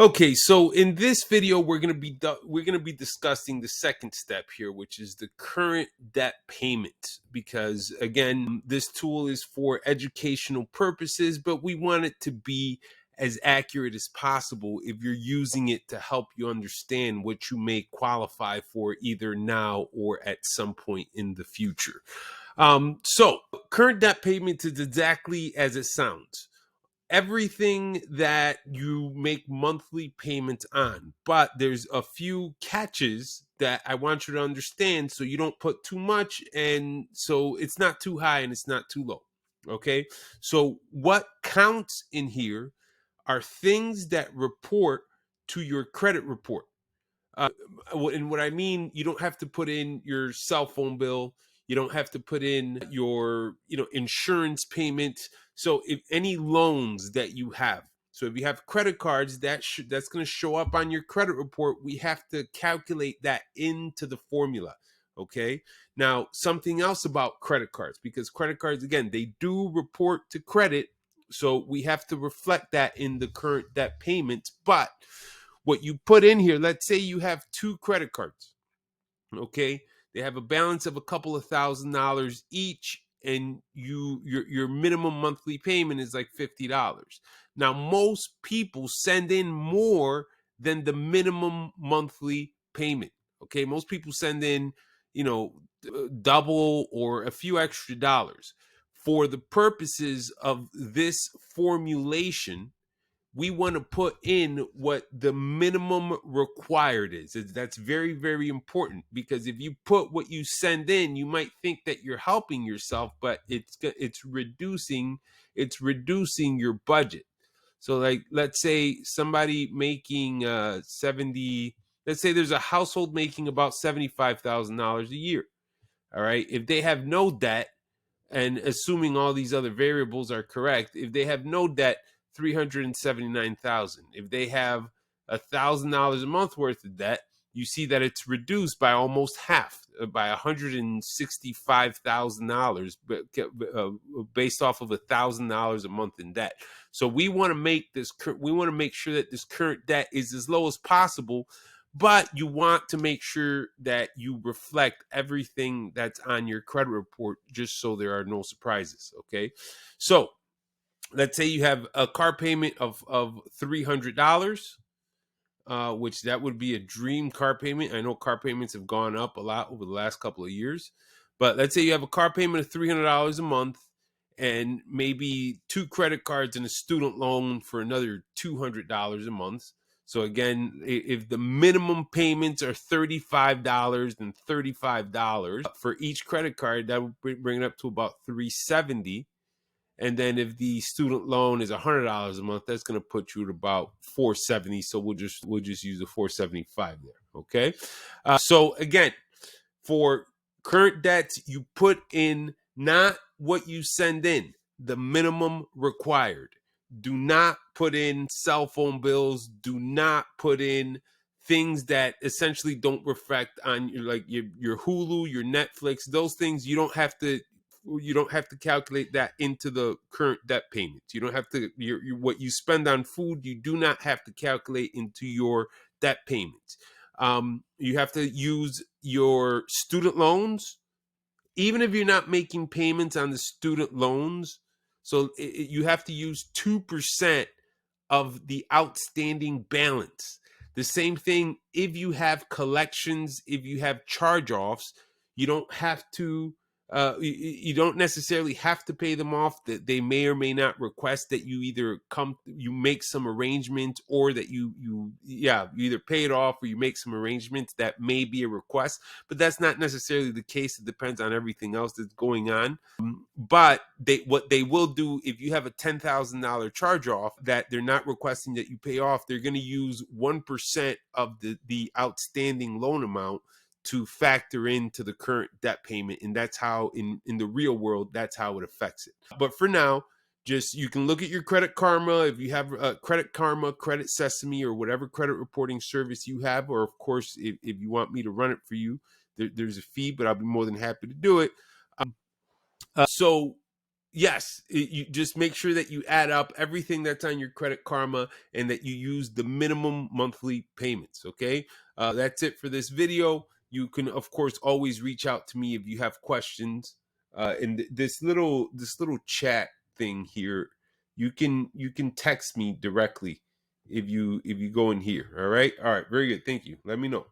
Okay, so in this video, we're gonna be discussing the second step here, which is the current debt payment. Because again, this tool is for educational purposes, but we want it to be as accurate as possible if you're using it to help you understand what you may qualify for either now or at some point in the future. So current debt payment is exactly as it sounds, everything that you make monthly payments on. But there's a few catches that I want you to understand so you don't put too much and so it's not too high and it's not too low. Okay. So what counts in here are things that report to your credit report. Uh, and what I mean, you don't have to put in your cell phone bill. You don't have to put in your, insurance payment. So if any loans that you have, so if you have credit cards, that's going to show up on your credit report. We have to calculate that into the formula. Okay. Now, something else about credit cards, because credit cards, again, they do report to credit. So we have to reflect that in the current debt payments. But what you put in here, let's say you have two credit cards, okay? They have a balance of a couple of $1,000s each, and your minimum monthly payment is like $50. Now, most people send in more than the minimum monthly payment, okay? Most people send in, double or a few extra dollars. For the purposes of this formulation, we want to put in what the minimum required is. That's very, very important, because if you put what you send in, you might think that you're helping yourself, but it's reducing your budget. So, like, let's say somebody making 70. Let's say there's a household making about $75,000 a year. All right, if they have no debt, and assuming all these other variables are correct, if they have no debt, 379,000. If they have $1,000 a month worth of debt, you see that it's reduced by almost half, by $165,000, based off of $1,000 a month in debt. So we want to make sure that this current debt is as low as possible, but you want to make sure that you reflect everything that's on your credit report, just so there are no surprises. Okay, so let's say you have a car payment of $300, which that would be a dream car payment. I know car payments have gone up a lot over the last couple of years, but let's say you have a car payment of $300 a month, and maybe two credit cards and a student loan for another $200 a month. So again, if the minimum payments are $35 and $35 for each credit card, that would bring it up to about $370. And then if the student loan is $100 a month, that's going to put you at about $470. So we'll just use the $475 there. Okay. So again, for current debts, you put in not what you send in, the minimum required. Do not put in cell phone bills. Do not put in things that essentially don't reflect on your Hulu, your Netflix. Those things you don't have to calculate that into the current debt payments. You don't have to what you spend on food, you do not have to calculate into your debt payments. You have to use your student loans, even if you're not making payments on the student loans. So you have to use 2% of the outstanding balance. The same thing if you have collections, if you have charge-offs, you don't have to you don't necessarily have to pay them off. That they may or may not request that you you make some arrangements, or that you either pay it off or you make some arrangements. That may be a request, but that's not necessarily the case. It depends on everything else that's going on. But what they will do, if you have a $10,000 charge off that they're not requesting that you pay off, they're going to use 1% of the outstanding loan amount to factor into the current debt payment. And that's how in the real world, that's how it affects it. But for now, just you can look at your Credit Karma. If you have Credit Karma, Credit Sesame, or whatever credit reporting service you have, or of course, if you want me to run it for you, there's a fee, but I'll be more than happy to do it. So Yes, you just make sure that you add up everything that's on your Credit Karma and that you use the minimum monthly payments. Okay, that's it for this video. You can, of course, always reach out to me if you have questions. And this little chat thing here, you can text me directly if you go in here. All right, very good. Thank you. Let me know.